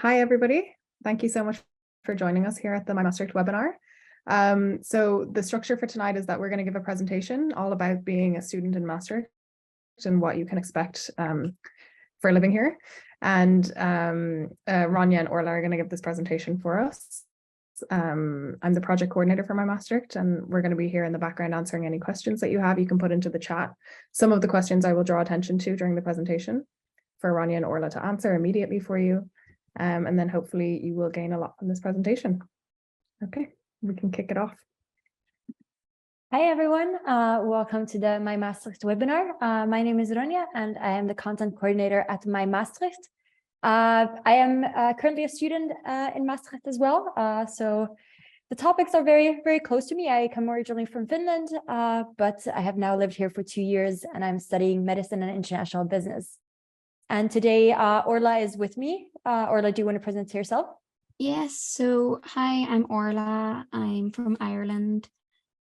Hi, everybody. Thank you so much for joining us here at the mymaastricht webinar. So the structure for tonight is that we're going to give a presentation all about being a student in Maastricht and what you can expect for living here. And Rania and Orla are going to give this presentation for us. I'm the project coordinator for mymaastricht, and we're going to be here in the background answering any questions that you have. You can put into the chat. Some of the questions I will draw attention to during the presentation for Rania and Orla to answer immediately for you. And then hopefully you will gain a lot from this presentation. Okay, we can kick it off. Hi, everyone. Welcome to the mymaastricht webinar. My name is Ronja, and I am the content coordinator at mymaastricht. I am currently a student in Maastricht as well. So the topics are very, very close to me. I come originally from Finland, but I have now lived here for 2 years, and I'm studying medicine and international business. And today, Orla is with me. Orla, do you want to present yourself? Yes, so hi, I'm Orla. I'm from Ireland,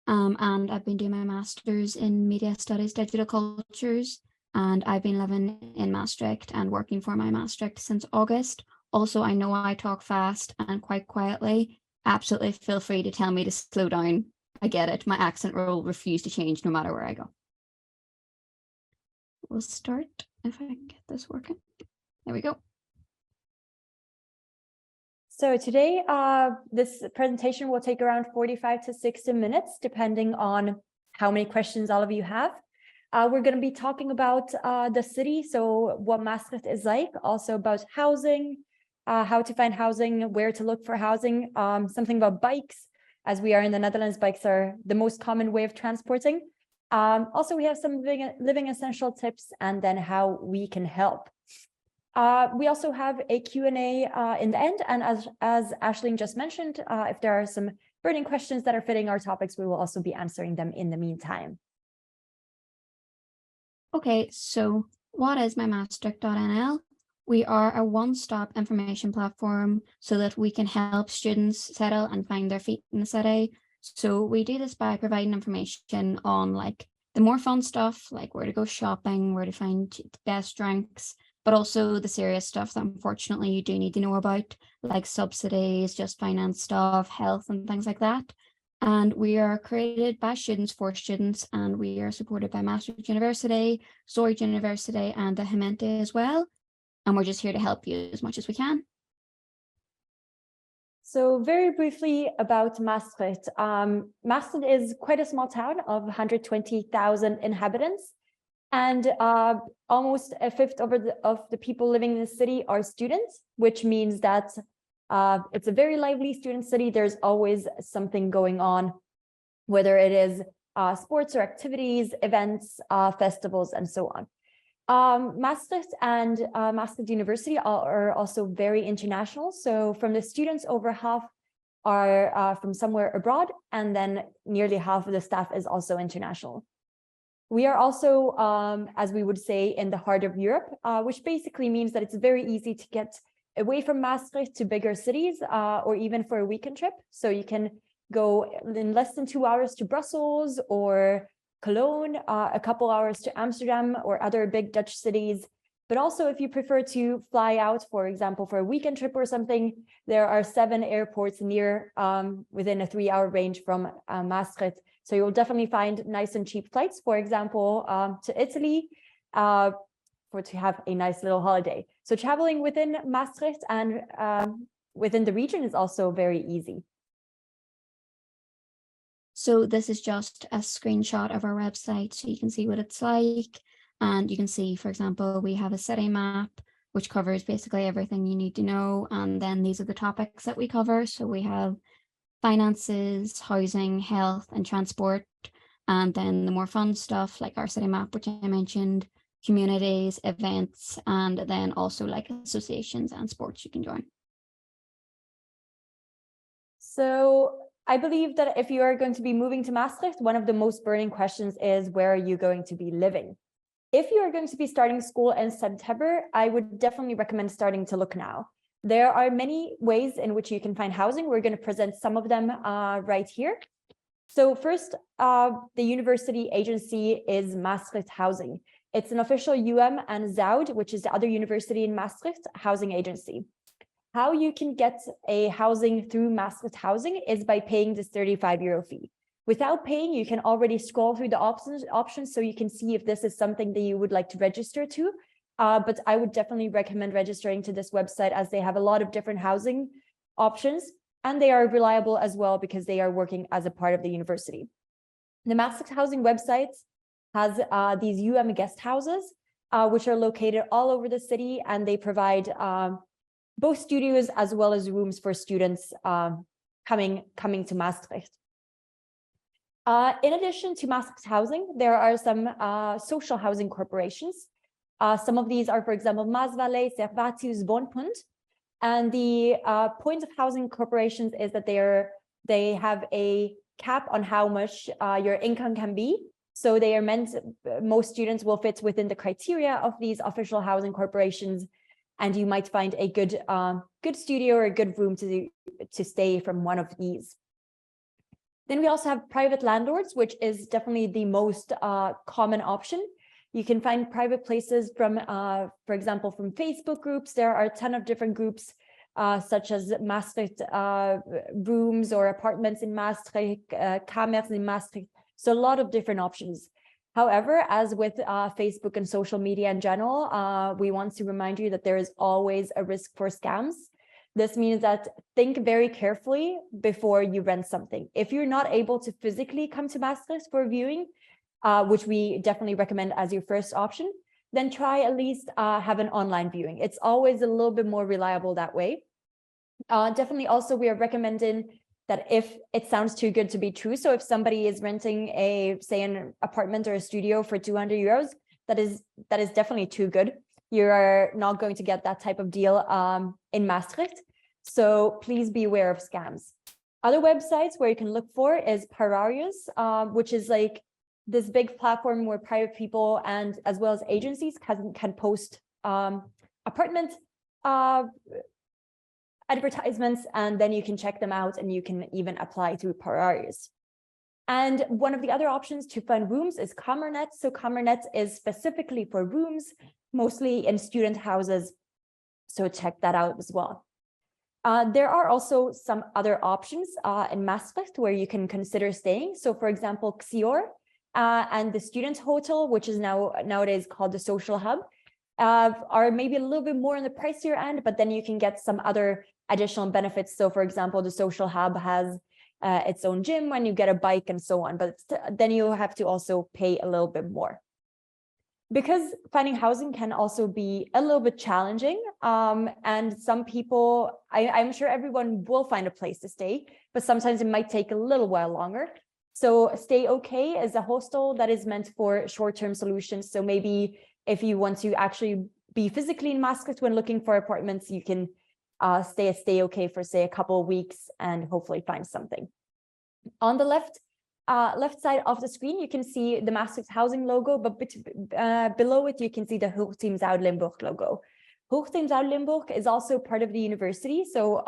and I've been doing my master's in media studies, digital cultures, and I've been living in Maastricht and working for mymaastricht since August. Also, I know I talk fast and quite quietly. Absolutely feel free to tell me to slow down. I get it. My accent will refuse to change no matter where I go. We'll start if I can get this working. There we go. So today, this presentation will take around 45 to 60 minutes, depending on how many questions all of you have. We're going to be talking about the city, so what Maastricht is like, also about housing, how to find housing, where to look for housing, something about bikes. As we are in the Netherlands, bikes are the most common way of transporting. Also, we have some living essential tips, and then how we can help. We also have a Q&A in the end, and as Aisling just mentioned, if there are some burning questions that are fitting our topics, we will also be answering them in the meantime. Okay, so what is mymaastricht.nl? We are a one-stop information platform so that we can help students settle and find their feet in the city. So we do this by providing information on like the more fun stuff, like where to go shopping, where to find the best drinks, but also the serious stuff that unfortunately you do need to know about, like subsidies, just finance stuff, health and things like that. And we are created by students for students, and we are supported by Maastricht University, Zorg University, and the Gemeente as well. And we're just here to help you as much as we can. So very briefly about Maastricht. Maastricht is quite a small town of 120,000 inhabitants. And almost a fifth of the people living in the city are students, which means that it's a very lively student city. There's always something going on, whether it is sports or activities, events, festivals, and so on. Maastricht and Maastricht University are also very international. So from the students, over half are from somewhere abroad, and then nearly half of the staff is also international. We are also, as we would say, in the heart of Europe, which basically means that it's very easy to get away from Maastricht to bigger cities, or even for a weekend trip. So you can go in less than 2 hours to Brussels or Cologne, a couple hours to Amsterdam or other big Dutch cities. But also, if you prefer to fly out, for example, for a weekend trip or something, there are 7 airports near within a 3-hour range from Maastricht. So you'll definitely find nice and cheap flights, for example, to Italy, to have a nice little holiday. So traveling within Maastricht and within the region is also very easy. So this is just a screenshot of our website, so you can see what it's like. And you can see, for example, we have a city map, which covers basically everything you need to know. And then these are the topics that we cover. So we have finances, housing, health, and transport. And then the more fun stuff, like our city map, which I mentioned, communities, events, and then also like associations and sports you can join. So I believe that if you are going to be moving to Maastricht, one of the most burning questions is, where are you going to be living? If you are going to be starting school in September, I would definitely recommend starting to look now. There are many ways in which you can find housing. We're going to present some of them right here. So first, the university agency is Maastricht Housing. It's an official UM and Zoud, which is the other university in Maastricht, housing agency. how you can get a housing through Maastricht Housing is by paying this €35 fee. Without paying, you can already scroll through the options so you can see if this is something that you would like to register to. But I would definitely recommend registering to this website, as they have a lot of different housing options, and they are reliable as well because they are working as a part of the university. The Maastricht Housing website has these guest houses, which are located all over the city, and they provide both studios as well as rooms for students coming to Maastricht. In addition to Maastricht Housing, there are some social housing corporations. Some of these are, for example, Maasvallei, Servatius, Woonpunt. And the point of housing corporations is that they have a cap on how much your income can be. So they are meant, most students will fit within the criteria of these official housing corporations, and you might find a good studio or a good room to stay from one of these. Then we also have private landlords, which is definitely the most common option. You can find private places from, for example, from Facebook groups. There are a ton of different groups, such as Maastricht rooms or apartments in Maastricht, kamers in Maastricht. So a lot of different options. However, as with Facebook and social media in general, we want to remind you that there is always a risk for scams. This means that think very carefully before you rent something. If you're not able to physically come to Maastricht for viewing, which we definitely recommend as your first option, then try at least have an online viewing. It's always a little bit more reliable that way. Definitely also, we are recommending that if it sounds too good to be true, so if somebody is renting say an apartment or a studio for €200, that is definitely too good. You are not going to get that type of deal in Maastricht. So please be aware of scams. Other websites where you can look for is Pararius, which is like this big platform where private people and as well as agencies can post apartment advertisements, and then you can check them out and you can even apply through Pararius. And one of the other options to find rooms is Kamernet. So Kamernet is specifically for rooms, mostly in student houses. So check that out as well. There are also some other options in Maastricht where you can consider staying. So for example, Xior and the Student Hotel, which is nowadays called the Social Hub, are maybe a little bit more on the pricier end, but then you can get some other additional benefits. So for example, the Social Hub has its own gym when you get a bike and so on, but then you have to also pay a little bit more. Because finding housing can also be a little bit challenging, and some people, I'm sure everyone will find a place to stay, but sometimes it might take a little while longer. So Stay OK is a hostel that is meant for short-term solutions. So maybe if you want to actually be physically in Maastricht when looking for apartments, you can stay at Stay OK for say a couple of weeks and hopefully find something. On the left side of the screen, you can see the Maastricht Housing logo, but below it, you can see the Hochteam Zuid-Limburg logo. Hochteam Zuid-Limburg is also part of the university, so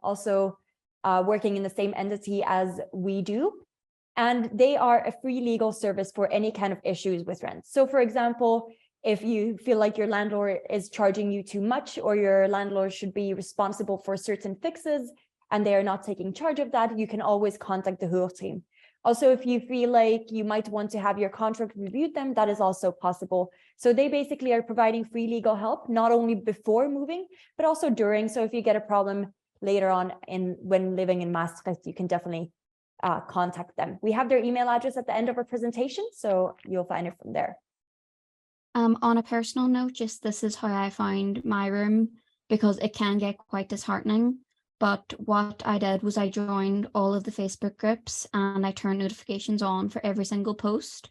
also working in the same entity as we do. And they are a free legal service for any kind of issues with rent. So for example, if you feel like your landlord is charging you too much, or your landlord should be responsible for certain fixes and they are not taking charge of that, you can always contact the Hochteam. Also, if you feel like you might want to have your contract reviewed, then that is also possible. So they basically are providing free legal help, not only before moving, but also during. So if you get a problem later on when living in Maastricht, you can definitely contact them. We have their email address at the end of our presentation, so you'll find it from there. On a personal note, just this is how I found my room, because it can get quite disheartening. But what I did was I joined all of the Facebook groups and I turned notifications on for every single post.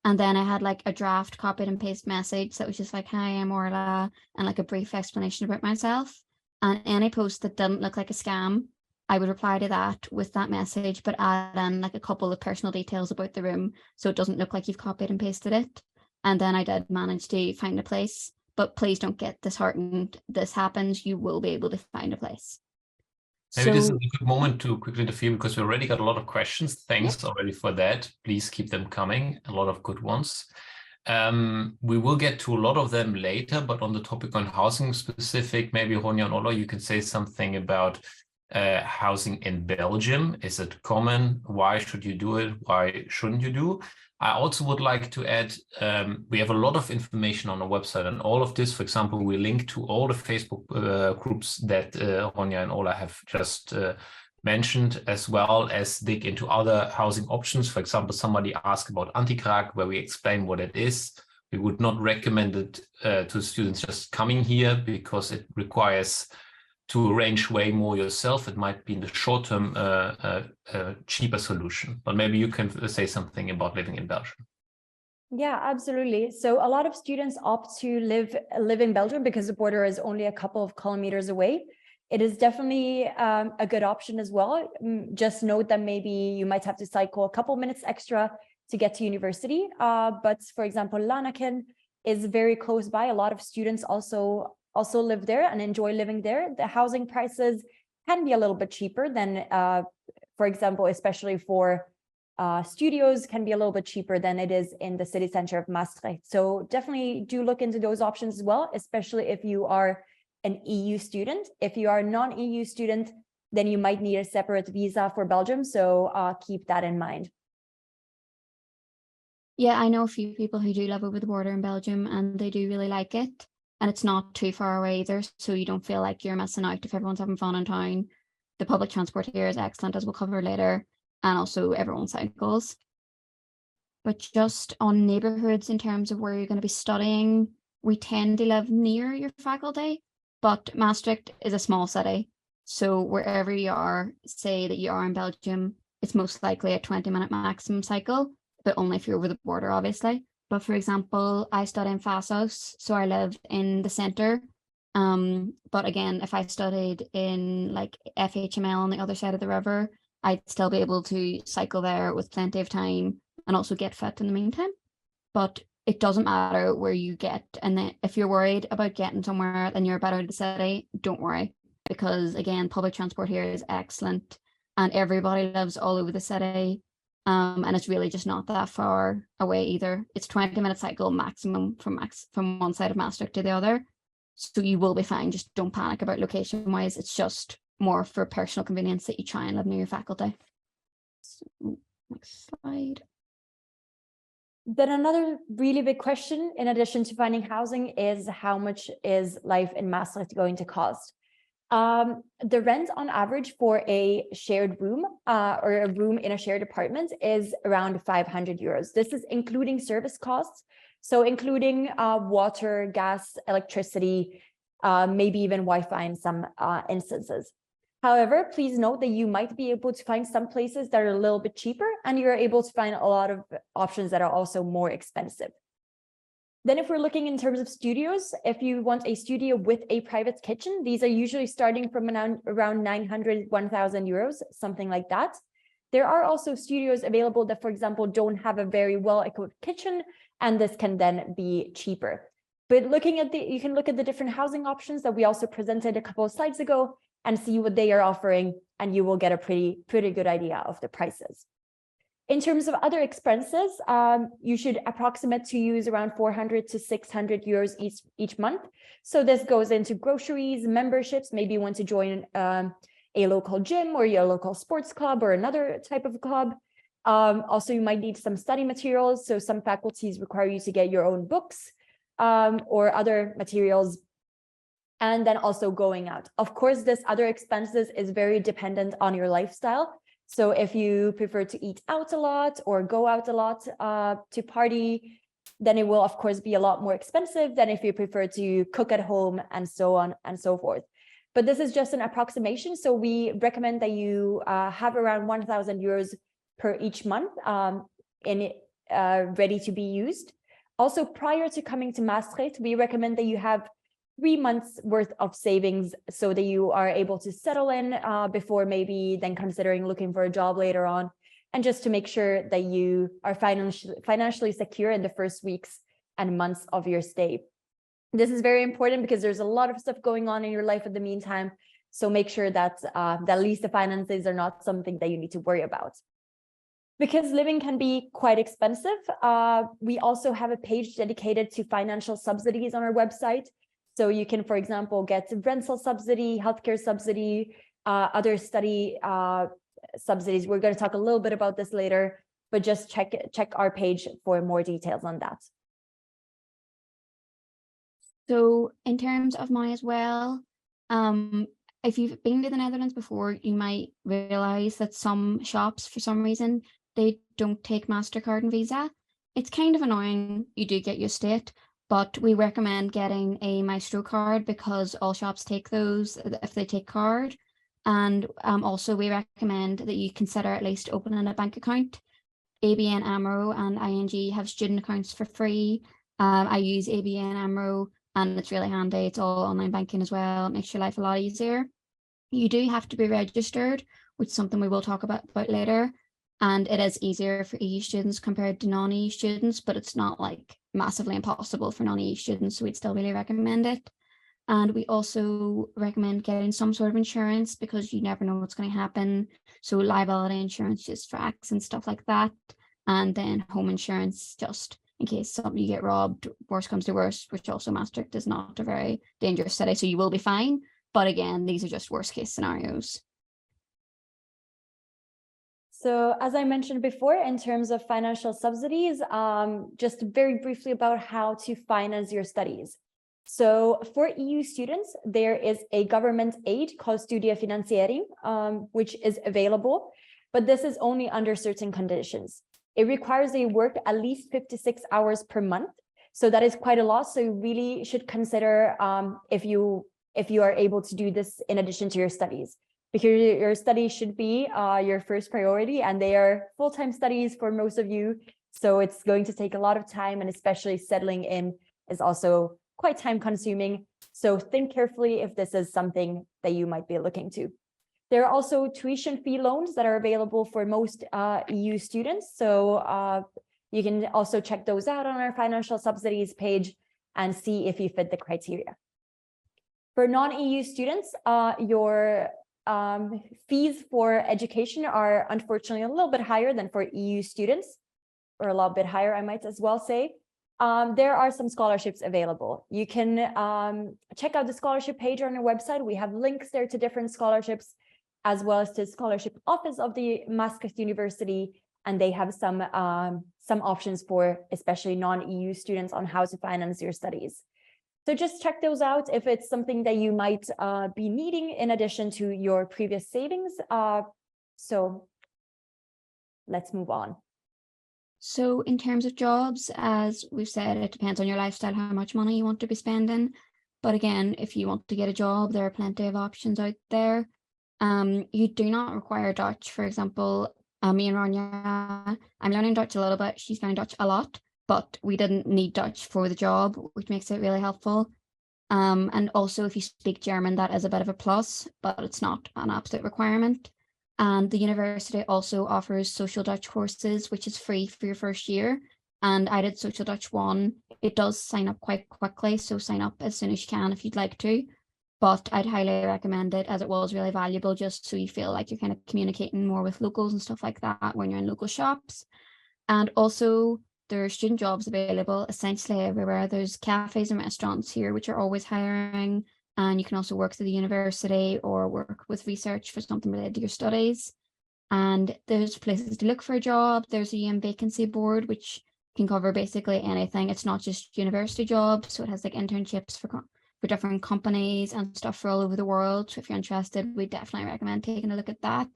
And then I had like a draft copied and paste message that was just like, hi, I'm Orla, and like a brief explanation about myself. And any post that didn't look like a scam, I would reply to that with that message, but add in like a couple of personal details about the room so it doesn't look like you've copied and pasted it. And then I did manage to find a place, but please don't get disheartened. This happens, you will be able to find a place. Maybe this is a good moment to quickly interfere, because we already got a lot of questions. Thanks already for that. Please keep them coming. A lot of good ones. We will get to a lot of them later, but on the topic on housing specific, maybe Ronja and Ola, you can say something about housing in Belgium. Is it common? Why should you do it? Why shouldn't you do? I also would like to add, we have a lot of information on our website, and all of this, for example, we link to all the Facebook groups that Ronja and Ola have just mentioned, as well as dig into other housing options. For example, somebody asked about Antikraak, where we explain what it is. We would not recommend it to students just coming here because it requires to arrange way more yourself. It might be in the short term cheaper solution, but maybe you can say something about living in Belgium. Yeah, absolutely. So a lot of students opt to live in Belgium because the border is only a couple of kilometers away. It is definitely a good option as well. Just note that maybe you might have to cycle a couple minutes extra to get to university. But for example, Lanaken is very close by. A lot of students also live there and enjoy living there. The housing prices can be a little bit cheaper than, for example, especially for studios, can be a little bit cheaper than it is in the city center of Maastricht. So definitely do look into those options as well, especially if you are an EU student. If you are a non-EU student, then you might need a separate visa for Belgium. So keep that in mind. Yeah, I know a few people who do live over the border in Belgium and they do really like it. And it's not too far away either, so you don't feel like you're missing out if everyone's having fun in town. The public transport here is excellent, as we'll cover later, and also everyone cycles. But just on neighbourhoods in terms of where you're going to be studying, we tend to live near your faculty, but Maastricht is a small city. So wherever you are, say that you are in Belgium, it's most likely a 20-minute maximum cycle, but only if you're over the border, obviously. But for example, I study in Fassos, so I live in the centre. But again, if I studied in like FHML on the other side of the river, I'd still be able to cycle there with plenty of time and also get fit in the meantime. But it doesn't matter where you get. And then if you're worried about getting somewhere and you're about out of the city, don't worry. Because again, public transport here is excellent and everybody lives all over the city. And it's really just not that far away either. It's 20-minute cycle maximum from one side of Maastricht to the other. So you will be fine. Just don't panic about location wise. It's just more for personal convenience that you try and live near your faculty. So, next slide. Then another really big question, in addition to finding housing, is how much is life in Maastricht going to cost? The rent on average for a shared room or a room in a shared apartment is around 500 euros. This is including service costs. So including water, gas, electricity, maybe even Wi-Fi in some instances. However, please note that you might be able to find some places that are a little bit cheaper and you're able to find a lot of options that are also more expensive. Then if we're looking in terms of studios, if you want a studio with a private kitchen, these are usually starting from around 900, 1,000 euros, something like that. There are also studios available that, for example, don't have a very well-equipped kitchen, and this can then be cheaper. But looking at you can look at the different housing options that we also presented a couple of slides ago and see what they are offering, and you will get a pretty good idea of the prices. In terms of other expenses, you should approximate to use around 400 to 600 euros each month. So this goes into groceries, memberships, maybe you want to join a local gym or your local sports club or another type of club. Also, you might need some study materials. So some faculties require you to get your own books or other materials. And then also going out. Of course, this other expenses is very dependent on your lifestyle. So if you prefer to eat out a lot or go out a lot to party, then it will, of course, be a lot more expensive than if you prefer to cook at home and so on and so forth. But this is just an approximation. So we recommend that you have around 1,000 euros per each month ready to be used. Also, prior to coming to Maastricht, we recommend that you have 3 months worth of savings so that you are able to settle in before maybe then considering looking for a job later on, and just to make sure that you are financially secure in the first weeks and months of your stay. This is very important because there's a lot of stuff going on in your life in the meantime. So make sure that at least the finances are not something that you need to worry about. Because living can be quite expensive, we also have a page dedicated to financial subsidies on our website. So you can, for example, get rental subsidy, healthcare subsidy, other study subsidies. We're going to talk a little bit about this later, but just check our page for more details on that. So in terms of money as well, if you've been to the Netherlands before, you might realize that some shops, for some reason, they don't take MasterCard and Visa. It's kind of annoying. You do get used to it, but we recommend getting a Maestro card because all shops take those if they take card. And also we recommend that you consider at least opening a bank account. ABN AMRO and ING have student accounts for free. I use ABN AMRO and it's really handy. It's all online banking as well. It makes your life a lot easier. You do have to be registered, which is something we will talk about later. And it is easier for EU students compared to non-EU students, but it's not like massively impossible for non-EU students. So we'd still really recommend it. And we also recommend getting some sort of insurance because you never know what's going to happen. So liability insurance just for accidents and stuff like that. And then home insurance just in case something you get robbed, worst comes to worst, which also Maastricht is not a very dangerous city. So you will be fine. But again, these are just worst case scenarios. So as I mentioned before, in terms of financial subsidies, just very briefly about how to finance your studies. So for EU students, there is a government aid called Studiefinansiering, which is available, but this is only under certain conditions. It requires that you work at least 56 hours per month. So that is quite a lot. So you really should consider if you are able to do this in addition to your studies, because your studies should be your first priority, and they are full-time studies for most of you. So it's going to take a lot of time, and especially settling in is also quite time consuming. So think carefully if this is something that you might be looking to. There are also tuition fee loans that are available for most EU students. So you can also check those out on our financial subsidies page and see if you fit the criteria. For non-EU students, your fees for education are unfortunately a little bit higher than for EU students, or a lot bit higher, I might as well say. There are some scholarships available. You can check out the scholarship page on our website. We have links there to different scholarships, as well as to the scholarship office of the Maastricht University, and they have some options for especially non-EU students on how to finance your studies. So just check those out if it's something that you might be needing in addition to your previous savings. So let's move on. So in terms of jobs, as we've said, it depends on your lifestyle, how much money you want to be spending. But again, if you want to get a job, there are plenty of options out there. You do not require Dutch. For example, me and Rania, I'm learning Dutch a little bit. She's learning Dutch a lot, but we didn't need Dutch for the job, which makes it really helpful. And also if you speak German, that is a bit of a plus, but it's not an absolute requirement. And the university also offers Social Dutch courses, which is free for your first year. And I did Social Dutch 1. It does sign up quite quickly, so sign up as soon as you can if you'd like to. But I'd highly recommend it, as it was really valuable, just so you feel like you're kind of communicating more with locals and stuff like that when you're in local shops. And also there are student jobs available essentially everywhere. There's cafes and restaurants here which are always hiring, and you can also work through the university or work with research for something related to your studies. And there's places to look for a job. There's a vacancy board which can cover basically anything. It's not just university jobs, so it has like internships for different companies and stuff for all over the world. So if you're interested, we definitely recommend taking a look at that.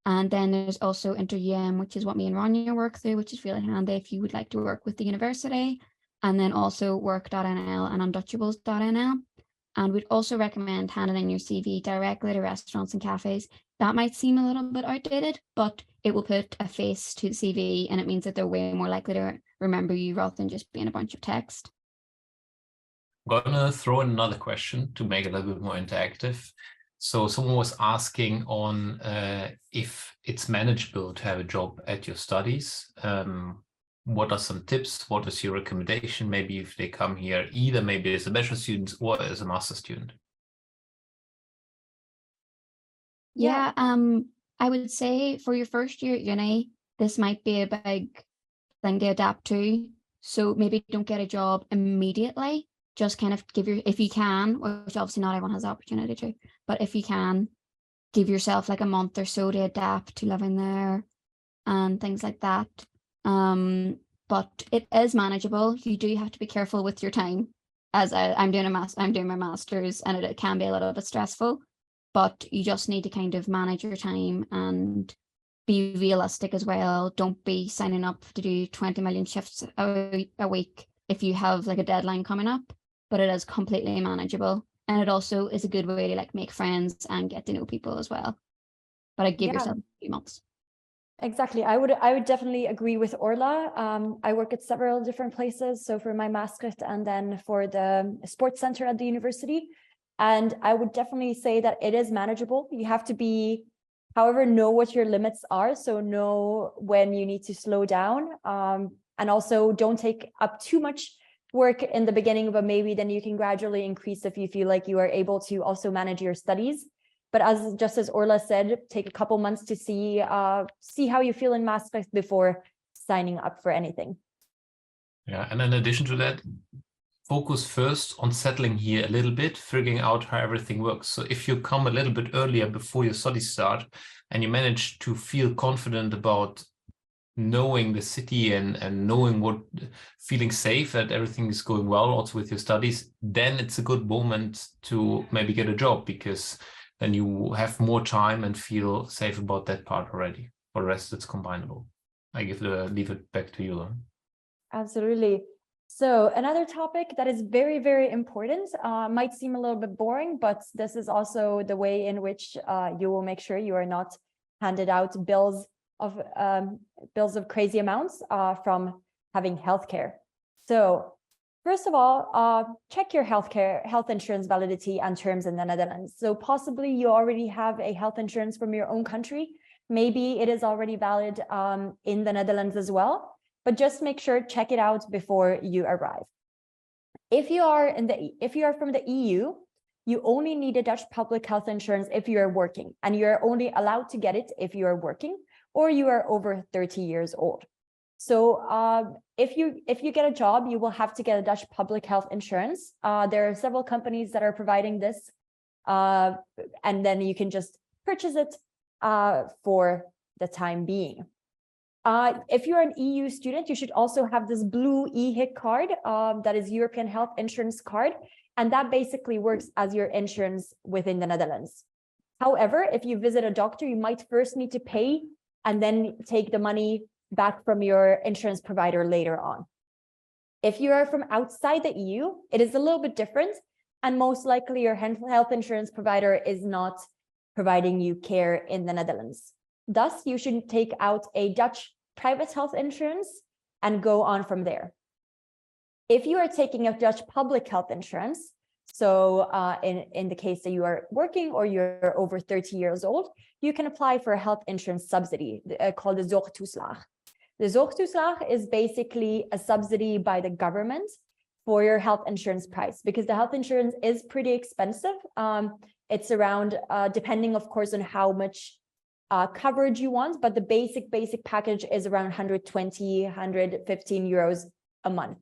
And then there's also InterUM, which is what me and Rania work through, which is really handy if you would like to work with the university. And then also work.nl and undutchables.nl. And we'd also recommend handing in your CV directly to restaurants and cafes. That might seem a little bit outdated, but it will put a face to the CV, and it means that they're way more likely to remember you rather than just being a bunch of text. I'm gonna throw in another question to make it a little bit more interactive. So someone was asking on if it's manageable to have a job at your studies. What are some tips? What is your recommendation? Maybe if they come here, either maybe as a bachelor student or as a master student. Yeah, I would say for your first year at uni, this might be a big thing to adapt to. So maybe don't get a job immediately. Just kind of if you can, which obviously not everyone has the opportunity to, but if you can, give yourself like a month or so to adapt to living there and things like that. But it is manageable. You do have to be careful with your time. As I'm doing my master's, and it can be a little bit stressful, but you just need to kind of manage your time and be realistic as well. Don't be signing up to do 20 million shifts a week if you have like a deadline coming up, but it is completely manageable. And it also is a good way to like make friends and get to know people as well. But I give yourself a few months. Exactly. I would definitely agree with Orla. I work at several different places. So for mymaastricht and then for the sports center at the university. And I would definitely say that it is manageable. You have to be, however, know what your limits are. So know when you need to slow down. And also don't take up too much work in the beginning, but maybe then you can gradually increase if you feel like you are able to also manage your studies. But just as Orla said, take a couple months to see how you feel in Maastricht before signing up for anything. Yeah, and in addition to that, focus first on settling here a little bit, figuring out how everything works. So if you come a little bit earlier before your studies start and you manage to feel confident about knowing the city and knowing feeling safe that everything is going well also with your studies, then it's a good moment to maybe get a job, because then you have more time and feel safe about that part already. For the rest, it's combinable. I leave it back to you, Lauren. Absolutely. So another topic that is very, very important, might seem a little bit boring, but this is also the way in which you will make sure you are not handed out bills of crazy amounts from having healthcare. So first of all, check your health insurance validity and terms in the Netherlands. So possibly you already have a health insurance from your own country. Maybe it is already valid in the Netherlands as well, but just make sure, check it out before you arrive. If you are from the EU, you only need a Dutch public health insurance if you are working, and you are only allowed to get it if you are working or you are over 30 years old. So if you get a job, you will have to get a Dutch public health insurance. There are several companies that are providing this, and then you can just purchase it for the time being. If you're an EU student, you should also have this blue EHIC card, that is European Health Insurance Card, and that basically works as your insurance within the Netherlands. However, if you visit a doctor, you might first need to pay and then take the money back from your insurance provider later on. If you are from outside the EU, it is a little bit different, and most likely your health insurance provider is not providing you care in the Netherlands. Thus, you should take out a Dutch private health insurance and go on from there. If you are taking a Dutch public health insurance, so in the case that you are working or you're over 30 years old, you can apply for a health insurance subsidy called the zorgtoeslag. The zorgtoeslag is basically a subsidy by the government for your health insurance price, because the health insurance is pretty expensive. It's around, depending of course on how much coverage you want, but the basic package is around 120, 115 euros a month.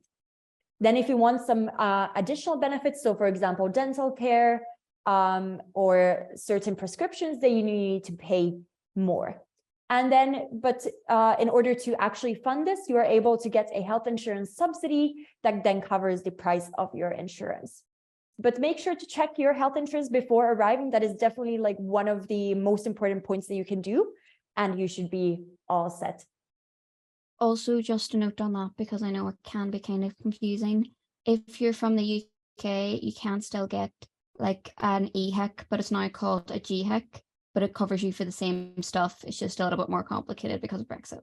Then if you want some additional benefits, so for example, dental care or certain prescriptions, then you need to pay more. And then, but in order to actually fund this, you are able to get a health insurance subsidy that then covers the price of your insurance. But make sure to check your health insurance before arriving. That is definitely like one of the most important points that you can do, and you should be all set. Also, just a note on that, because I know it can be kind of confusing. If you're from the UK, you can still get like an EHIC, but it's now called a GHIC, but it covers you for the same stuff. It's just a little bit more complicated because of Brexit.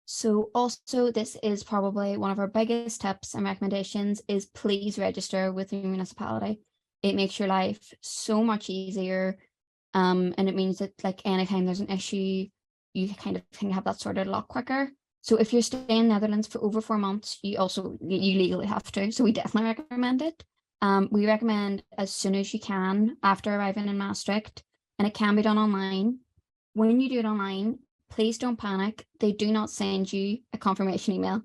So also, this is probably one of our biggest tips and recommendations is please register with your municipality. It makes your life so much easier. And it means that like anytime there's an issue, you kind of can have that sorted a lot quicker. So if you're staying in the Netherlands for over 4 months, you legally have to. So we definitely recommend it. We recommend as soon as you can after arriving in Maastricht, and it can be done online. When you do it online, please don't panic. They do not send you a confirmation email.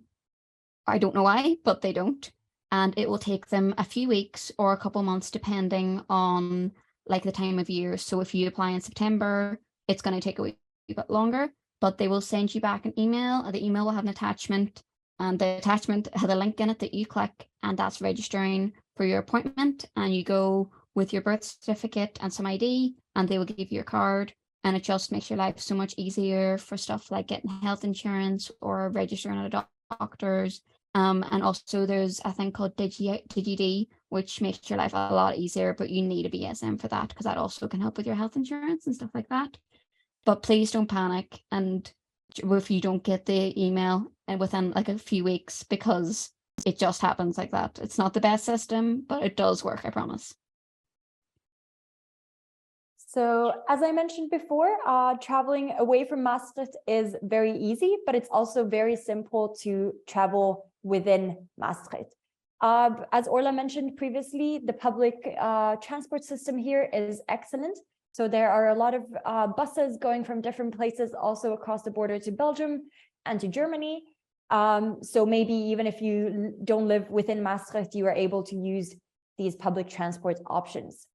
I don't know why, but they don't. And it will take them a few weeks or a couple months, depending on like the time of year. So if you apply in September, it's going to take a wee bit longer, but they will send you back an email. The email will have an attachment, and the attachment has a link in it that you click, and that's registering for your appointment. And you go with your birth certificate and some ID, and they will give you your card. And it just makes your life so much easier for stuff like getting health insurance or registering at a doctor's. And also there's a thing called DigiD, which makes your life a lot easier, but you need a BSM for that because that also can help with your health insurance and stuff like that. But please don't panic, and if you don't get the email and within like a few weeks, because it just happens like that. It's not the best system, but it does work, I promise. So as I mentioned before, traveling away from Maastricht is very easy, but it's also very simple to travel within Maastricht. As Orla mentioned previously, the public transport system here is excellent. So there are a lot of buses going from different places also across the border to Belgium and to Germany. So maybe even if you don't live within Maastricht, you are able to use these public transport options.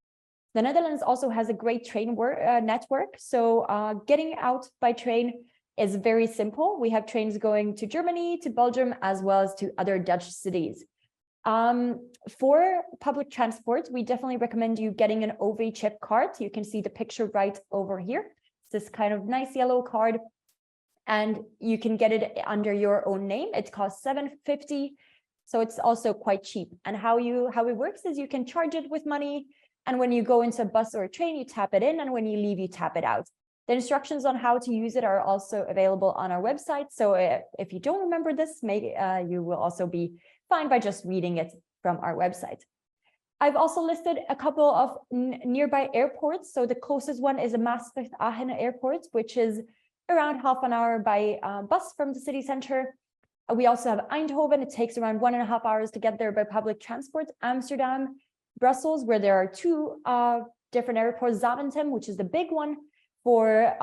The Netherlands also has a great train network. So getting out by train is very simple. We have trains going to Germany, to Belgium, as well as to other Dutch cities. For public transport, we definitely recommend you getting an OV chip card. You can see the picture right over here. It's this kind of nice yellow card, and you can get it under your own name. It costs $7.50, so it's also quite cheap. And how it works is you can charge it with money, and when you go into a bus or a train, you tap it in, and when you leave, you tap it out. The instructions on how to use it are also available on our website. So if you don't remember this, maybe you will also be fine by just reading it from our website. I've also listed a couple of nearby airports. So the closest one is a Maastricht-Aachen airport, which is around half an hour by bus from the city center. We also have Eindhoven. It takes around 1.5 hours to get there by public transport. Amsterdam, Brussels, where there are two different airports, Zaventem, which is the big one for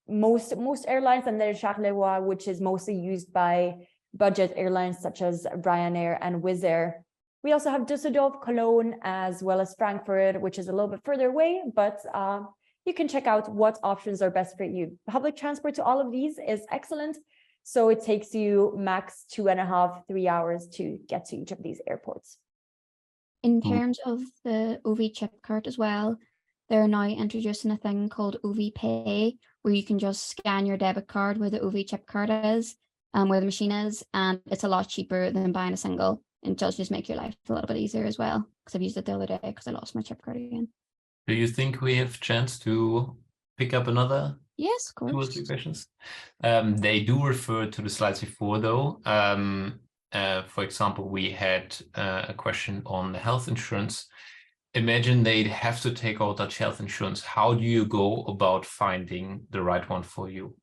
most airlines, and there's Charleroi, which is mostly used by budget airlines such as Ryanair and Wizz Air. We also have Düsseldorf, Cologne, as well as Frankfurt, which is a little bit further away, but you can check out what options are best for you. Public transport to all of these is excellent. So it takes you max 2.5, 3 hours to get to each of these airports. In terms of the OV chip card as well, they're now introducing a thing called OV Pay, where you can just scan your debit card where the OV chip card is, where the machine is, and it's a lot cheaper than buying a single. And it does just make your life a little bit easier as well, because I've used it the other day because I lost my chip card again. Do you think we have a chance to pick up another? Yes, of course. 2 or 3 questions. They do refer to the slides before, though. For example, we had a question on the health insurance. Imagine they'd have to take out Dutch health insurance. How do you go about finding the right one for you?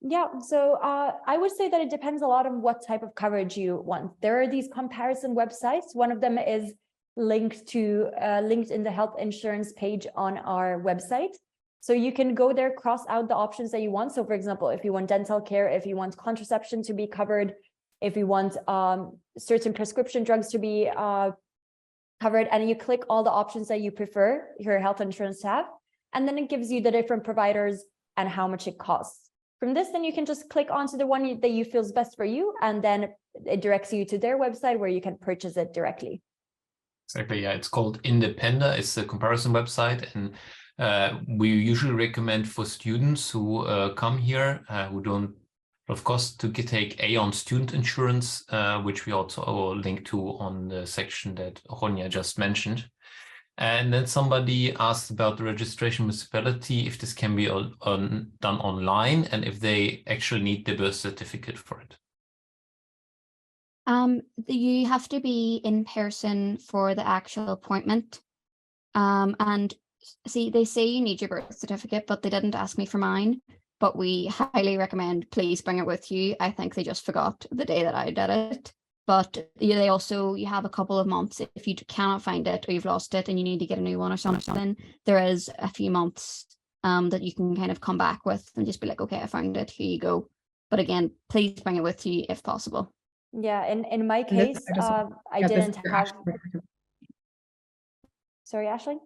Yeah, so I would say that it depends a lot on what type of coverage you want. There are these comparison websites. One of them is linked in the health insurance page on our website. So you can go there, cross out the options that you want. So for example, if you want dental care, if you want contraception to be covered, if you want certain prescription drugs to be covered, and you click all the options that you prefer your health insurance to have, and then it gives you the different providers and how much it costs. From this, then you can just click onto the one that you feel is best for you, and then it directs you to their website where you can purchase it directly. Exactly, yeah, it's called Independa. It's a comparison website, and we usually recommend for students who come here, who don't, of course, to take Aon student insurance, which we also link to on the section that Ronja just mentioned. And then somebody asked about the registration municipality, if this can be done online, and if they actually need the birth certificate for it. You have to be in person for the actual appointment. And see, they say you need your birth certificate, but they didn't ask me for mine. But we highly recommend, please bring it with you. I think they just forgot the day that I did it. But they also, you have a couple of months. If you cannot find it or you've lost it and you need to get a new one or something, there is a few months that you can kind of come back with and just be like, okay, I found it, here you go. But again, please bring it with you if possible. Yeah, in my And this- case, I just- I Yeah, this didn't is your have. actual birth certificate. Sorry, Ashley.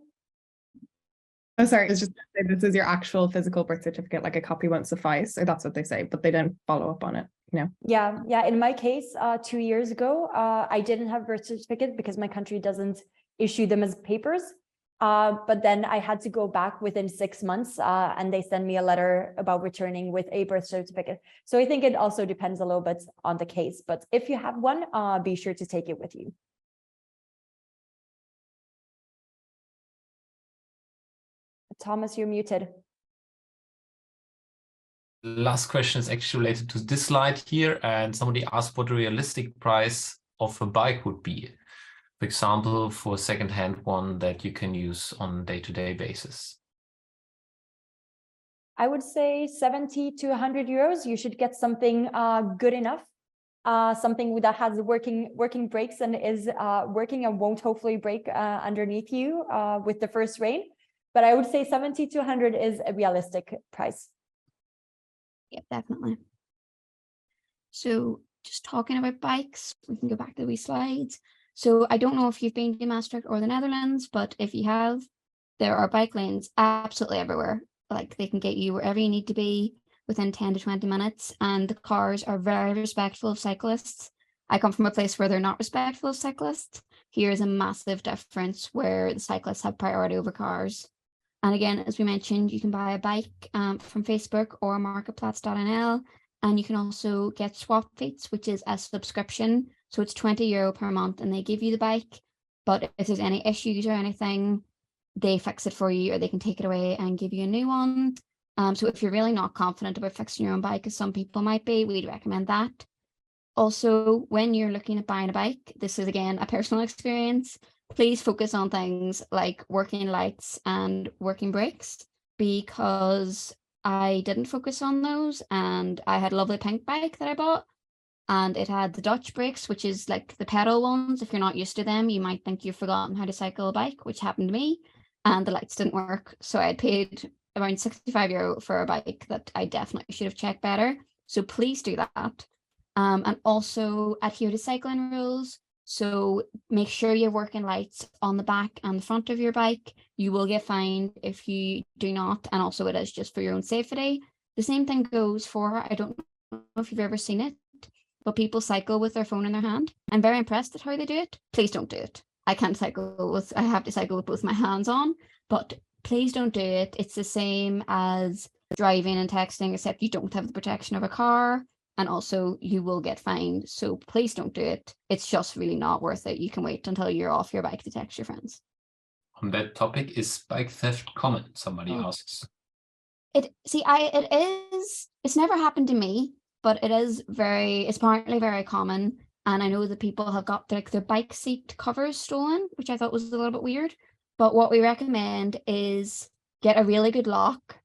Oh, sorry, it's just this is your actual physical birth certificate, like a copy won't suffice, or that's what they say, but they don't follow up on it, you know. Yeah. In my case, 2 years ago, I didn't have a birth certificate because my country doesn't issue them as papers. But then I had to go back within 6 months, and they sent me a letter about returning with a birth certificate. So I think it also depends a little bit on the case. But if you have one, be sure to take it with you. Thomas, you're muted. Last question is actually related to this slide here, and somebody asked what the realistic price of a bike would be. For example, for a second-hand one that you can use on a day-to-day basis. I would say 70 to 100 euros. You should get something good enough, something that has working brakes and is working and won't hopefully break underneath you with the first rain. But I would say 70 to 100 is a realistic price. Yeah, definitely. So just talking about bikes, we can go back to the wee slides. So I don't know if you've been to Maastricht or the Netherlands, but if you have, there are bike lanes absolutely everywhere. Like they can get you wherever you need to be within 10 to 20 minutes. And the cars are very respectful of cyclists. I come from a place where they're not respectful of cyclists. Here is a massive difference where the cyclists have priority over cars. And again, as we mentioned, you can buy a bike from Facebook or marketplaats.nl, and you can also get swap feats, which is a subscription. So it's €20 per month and they give you the bike. But if there's any issues or anything, they fix it for you, or they can take it away and give you a new one. So if you're really not confident about fixing your own bike, as some people might be, we'd recommend that. Also, when you're looking at buying a bike, this is again a personal experience, please focus on things like working lights and working brakes, because I didn't focus on those, and I had a lovely pink bike that I bought, and it had the Dutch brakes, which is like the pedal ones. If you're not used to them, you might think you've forgotten how to cycle a bike, which happened to me, and the lights didn't work. So I had paid around €65 for a bike that I definitely should have checked better. So please do that. And also adhere to cycling rules. So make sure you're working lights on the back and the front of your bike. You will get fined if you do not. And also it is just for your own safety. The same thing goes for, I don't know if you've ever seen it, but people cycle with their phone in their hand. I'm very impressed at how they do it. Please don't do it. I have to cycle with both my hands on, but please don't do it. It's the same as driving and texting, except you don't have the protection of a car. And also you will get fined. So please don't do it. It's just really not worth it. You can wait until you're off your bike to text your friends. On that topic, is bike theft common? Somebody asks. It's never happened to me, but it's apparently very common. And I know that people have got their bike seat covers stolen, which I thought was a little bit weird. But what we recommend is get a really good lock.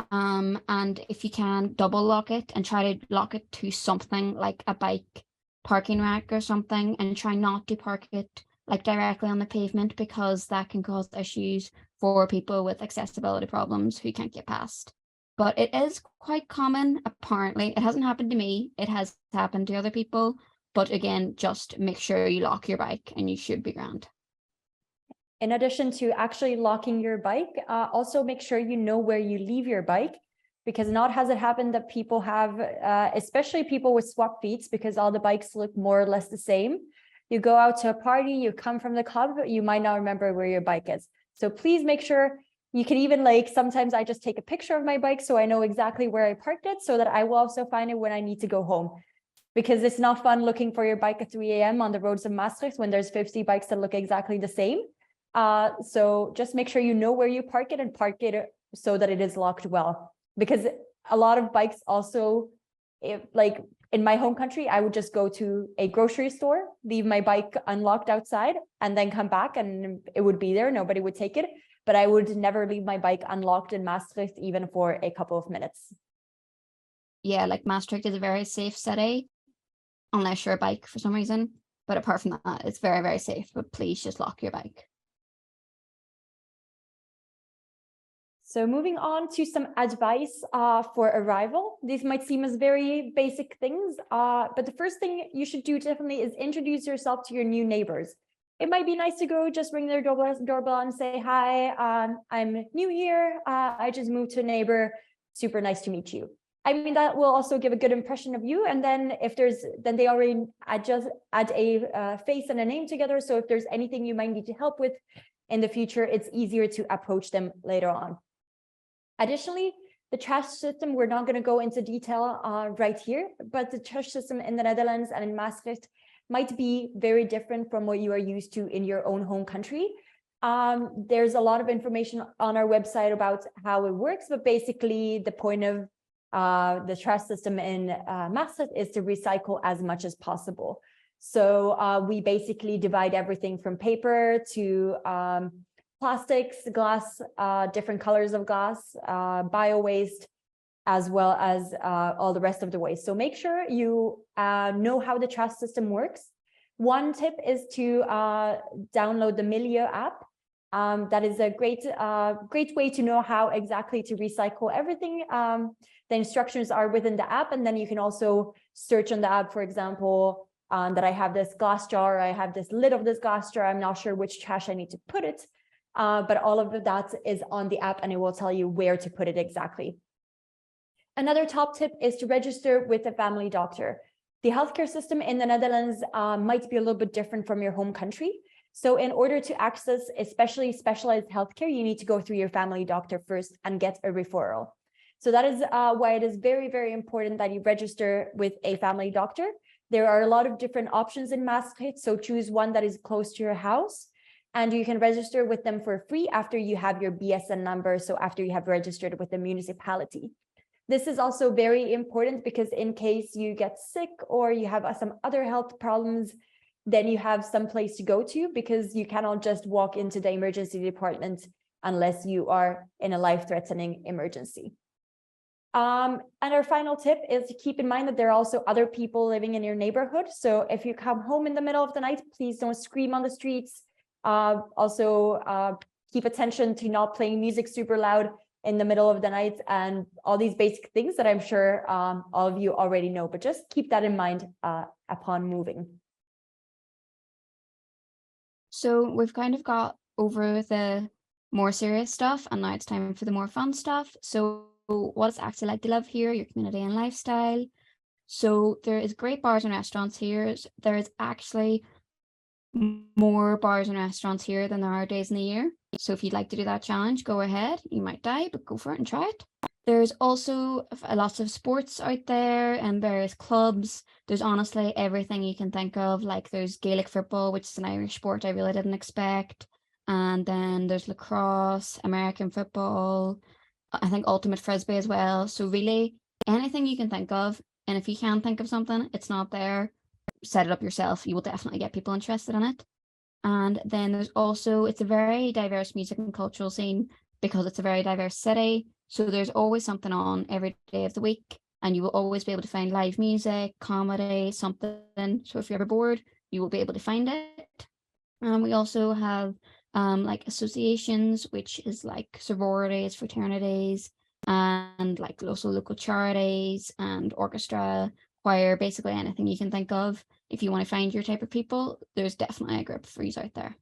And if you can, double lock it and try to lock it to something like a bike parking rack or something, and try not to park it like directly on the pavement, because that can cause issues for people with accessibility problems who can't get past. But it is quite common, apparently. It hasn't happened to me. It has happened to other people. But again, just make sure you lock your bike and you should be grand. In addition to actually locking your bike, also make sure you know where you leave your bike, because not has it happened that people have, especially people with swap feet, because all the bikes look more or less the same. You go out to a party, you come from the club, you might not remember where your bike is. So please make sure. You can even, like, sometimes I just take a picture of my bike so I know exactly where I parked it, so that I will also find it when I need to go home. Because it's not fun looking for your bike at 3 a.m. on the roads of Maastricht when there's 50 bikes that look exactly the same. So just make sure you know where you park it, and park it so that it is locked well. Because a lot of bikes also, like in my home country, I would just go to a grocery store, leave my bike unlocked outside, and then come back and it would be there. Nobody would take it. But I would never leave my bike unlocked in Maastricht, even for a couple of minutes. Yeah, like Maastricht is a very safe city, unless you're a bike for some reason. But apart from that, it's very, very safe. But please just lock your bike. So moving on to some advice for arrival. These might seem as very basic things, but the first thing you should do definitely is introduce yourself to your new neighbors. It might be nice to go just ring their doorbell and say, hi, I'm new here. I just moved to a neighbor. Super nice to meet you. I mean, that will also give a good impression of you. And then if then they already add a face and a name together. So if there's anything you might need to help with in the future, it's easier to approach them later on. Additionally, the trash system, we're not going to go into detail right here, but the trash system in the Netherlands and in Maastricht might be very different from what you are used to in your own home country. There's a lot of information on our website about how it works, but basically the point of the trash system in Maastricht is to recycle as much as possible. So we basically divide everything from paper to plastics, glass, different colors of glass, bio waste, as well as all the rest of the waste. So make sure you know how the trash system works. One tip is to download the Milieu app. That is a great way to know how exactly to recycle everything. The instructions are within the app, and then you can also search on the app, for example, that I have this glass jar, I have this lid of this glass jar, I'm not sure which trash I need to put it, but all of that is on the app and it will tell you where to put it exactly. Another top tip is to register with a family doctor. The healthcare system in the Netherlands might be a little bit different from your home country. So in order to access especially specialized healthcare, you need to go through your family doctor first and get a referral. So that is why it is very, very important that you register with a family doctor. There are a lot of different options in Maastricht, so choose one that is close to your house. And you can register with them for free after you have your BSN number, so after you have registered with the municipality. This is also very important because in case you get sick or you have some other health problems, then you have some place to go to, because you cannot just walk into the emergency department unless you are in a life-threatening emergency. And our final tip is to keep in mind that there are also other people living in your neighborhood. So if you come home in the middle of the night, please don't scream on the streets. Also, keep attention to not playing music super loud in the middle of the night, and all these basic things that I'm sure all of you already know, but just keep that in mind upon moving. So we've kind of got over the more serious stuff, and now it's time for the more fun stuff. So what it's actually like to live here, your community and lifestyle. So there is great bars and restaurants here. There is actually more bars and restaurants here than there are days in the year. So if you'd like to do that challenge, go ahead. You might die, but go for it and try it. There's also lots of sports out there and various clubs. There's honestly everything you can think of. Like there's Gaelic football, which is an Irish sport I really didn't expect. And then there's lacrosse, American football, I think ultimate frisbee as well. So really anything you can think of. And if you can think of something, it's not there, set it up yourself. You will definitely get people interested in it. And then there's also, it's a very diverse music and cultural scene because it's a very diverse city. So there's always something on every day of the week, and you will always be able to find live music, comedy, something. So if you're ever bored, you will be able to find it. We also have like associations, which is like sororities, fraternities, and like also local charities and orchestra, choir, basically anything you can think of. If you want to find your type of people, there's definitely a group for you out there.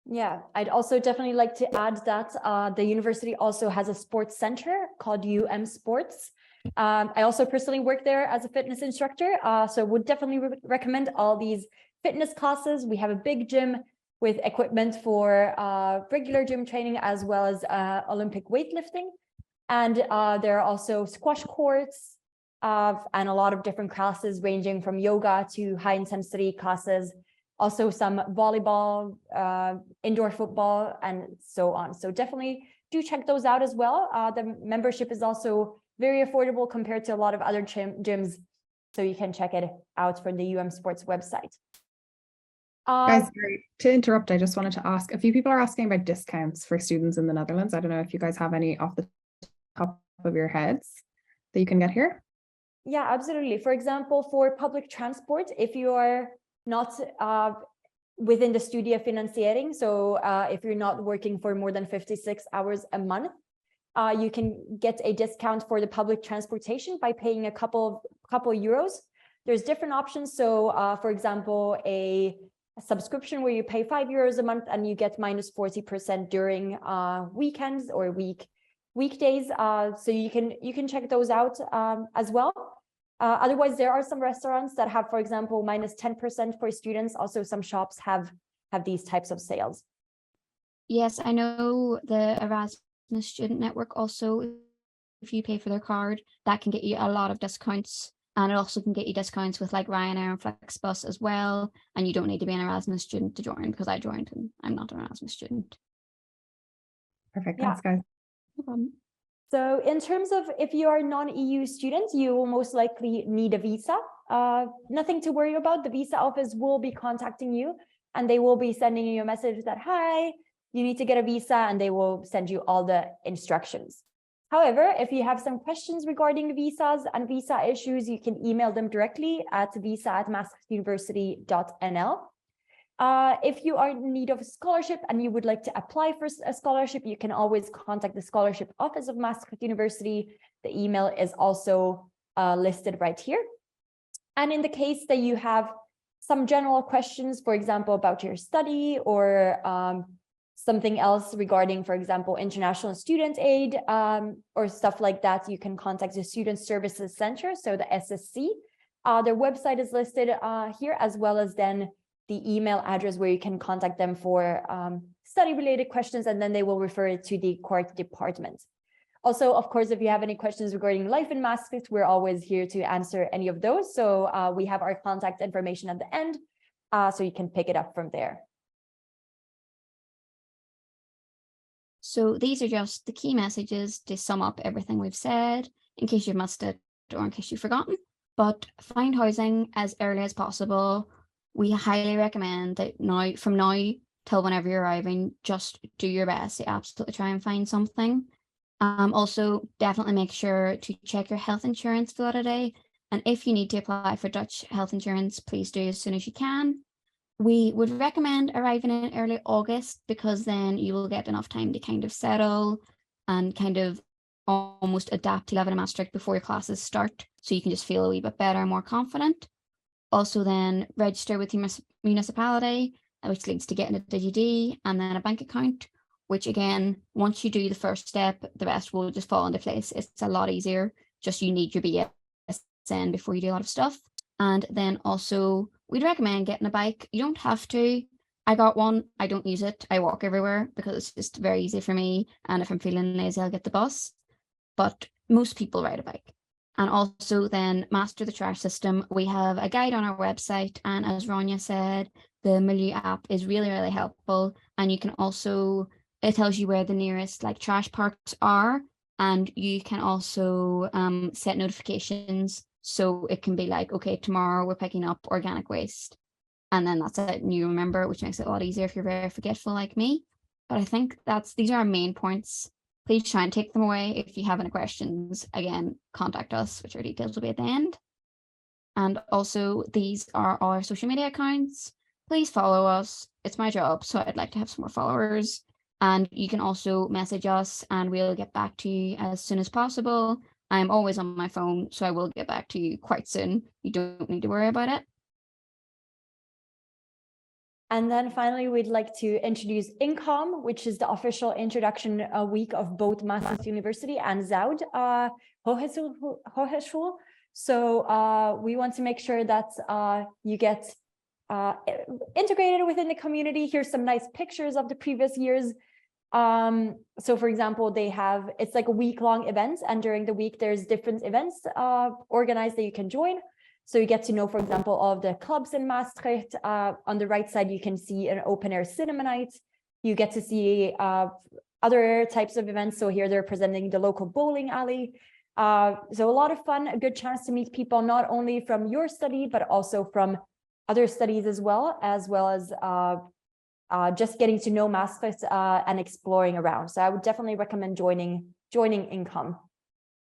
Yeah, I'd also definitely like to add that the university also has a sports center called Sports. I also personally work there as a fitness instructor, so would definitely recommend all these fitness classes. We have a big gym with equipment for regular gym training as well as Olympic weightlifting. And there are also squash courts and a lot of different classes ranging from yoga to high intensity classes. Also some volleyball, indoor football, and so on. So definitely do check those out as well. The membership is also very affordable compared to a lot of other gyms. So you can check it out from the Sports website. Guys, sorry to interrupt. I just wanted to ask, a few people are asking about discounts for students in the Netherlands. I don't know if you guys have any off the top of your heads that you can get here. Yeah, absolutely. For example, for public transport, if you are not within the Studiefinanciering, so if you're not working for more than 56 hours a month, you can get a discount for the public transportation by paying a couple euros. There's different options. So for example, a subscription where you pay €5 a month and you get minus 40% during weekends or weekdays. So you can check those out as well. Otherwise, there are some restaurants that have, for example, minus 10% for students. Also, some shops have these types of sales. Yes, I know the Erasmus Student Network also, if you pay for their card, that can get you a lot of discounts. And it also can get you discounts with like Ryanair and Flexbus as well. And you don't need to be an Erasmus student to join, because I joined and I'm not an Erasmus student. Perfect. Yeah. Thanks, guys. No problem. So in terms of if you are a non-EU student, you will most likely need a visa. Nothing to worry about. The visa office will be contacting you and they will be sending you a message that, hi, you need to get a visa, and they will send you all the instructions. However, if you have some questions regarding visas and visa issues, you can email them directly at visa@maastrichtuniversity.nl. If you are in need of a scholarship and you would like to apply for a scholarship, you can always contact the scholarship office of Maastricht University. The email is also listed right here. And in the case that you have some general questions, for example, about your study or something else regarding, for example, international student aid or stuff like that, you can contact the Student Services Center, so the SSC. Their website is listed here, as well as then the email address where you can contact them for study-related questions, and then they will refer it to the correct department. Also, of course, if you have any questions regarding life in Maastricht, we're always here to answer any of those. So we have our contact information at the end, so you can pick it up from there. So these are just the key messages to sum up everything we've said, in case you've missed it or in case you've forgotten. But find housing as early as possible. We highly recommend that from now till whenever you're arriving, just do your best to absolutely try and find something. Also, definitely make sure to check your health insurance validity. And if you need to apply for Dutch health insurance, please do as soon as you can. We would recommend arriving in early August, because then you will get enough time to kind of settle and kind of almost adapt to living in Maastricht before your classes start, so you can just feel a wee bit better and more confident. Also then register with your municipality, which leads to getting a DigiD and then a bank account, which again, once you do the first step, the rest will just fall into place. It's a lot easier, just you need your BSN before you do a lot of stuff. And then also, we'd recommend getting a bike. You don't have to. I got one. I don't use it. I walk everywhere because it's just very easy for me. And if I'm feeling lazy, I'll get the bus. But most people ride a bike. And also then master the trash system. We have a guide on our website. And as Ronja said, the Milieu app is really, really helpful. And you can also, it tells you where the nearest like trash parks are. And you can also set notifications. So it can be like, okay, tomorrow we're picking up organic waste. And then that's it. And you remember, which makes it a lot easier if you're very forgetful like me. But I think these are our main points. Please try and take them away. If you have any questions, again, contact us, which our details will be at the end. And also, these are all our social media accounts. Please follow us. It's my job, so I'd like to have some more followers. And you can also message us and we'll get back to you as soon as possible. I'm always on my phone, so I will get back to you quite soon. You don't need to worry about it. And then finally, we'd like to introduce INKOM, which is the official introduction week of both Maastricht University and Zoud Hogeschool. So we want to make sure that you get integrated within the community. Here's some nice pictures of the previous years. So for example, it's like a week-long event, and during the week there's different events organized that you can join. So you get to know, for example, all of the clubs in Maastricht. On the right side, you can see an open-air cinema night. You get to see other types of events. So here they're presenting the local bowling alley. So a lot of fun, a good chance to meet people, not only from your study, but also from other studies as well as just getting to know Maastricht and exploring around. So I would definitely recommend joining INKOM.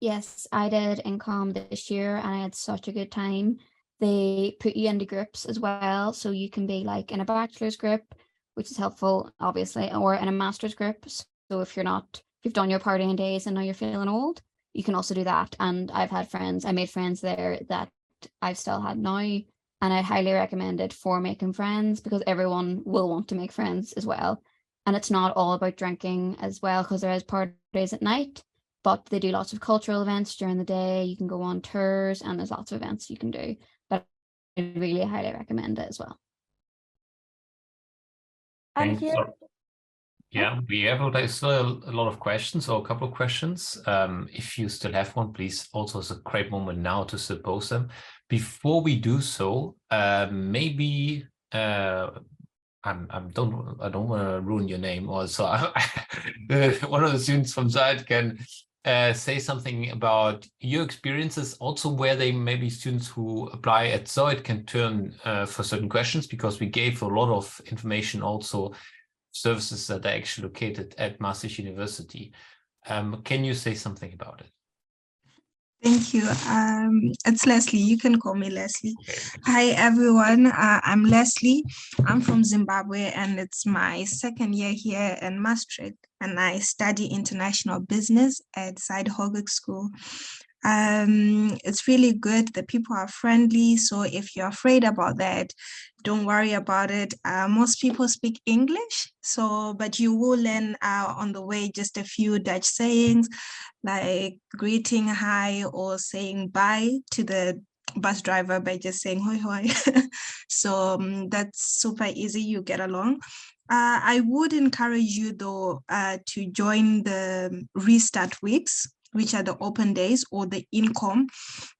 Yes, I did INKOM this year and I had such a good time. They put you into groups as well, so you can be like in a bachelor's group, which is helpful, obviously, or in a master's group. So if you're you've done your partying days and now you're feeling old, you can also do that. And I made friends there that I've still had now, and I highly recommend it for making friends, because everyone will want to make friends as well. And it's not all about drinking as well, because there is parties at night, but they do lots of cultural events during the day. You can go on tours and there's lots of events you can do, but I really highly recommend it as well. And Thanks. here, Yeah, we have still a lot of questions, or a couple of questions. If you still have one, please, also it's a great moment now to pose them. Before we do so, maybe I don't want to ruin your name. Also, one of the students from Zuid can say something about your experiences, also where they maybe students who apply at Zuid can turn for certain questions, because we gave a lot of information also. Services that are actually located at Maastricht University. Can you say something about it? Thank you. It's Leslie. You can call me Leslie. Okay. Hi, everyone. I'm Leslie. I'm from Zimbabwe, and it's my second year here in Maastricht, and I study international business at Neighbourhoods School. It's really good. The people are friendly. So if you're afraid about that, don't worry about it. Most people speak English, but you will learn on the way just a few Dutch sayings, like greeting hi or saying bye to the bus driver by just saying hoi hoi. So that's super easy. You get along. I would encourage you though to join the restart weeks, which are the open days, or the INKOM.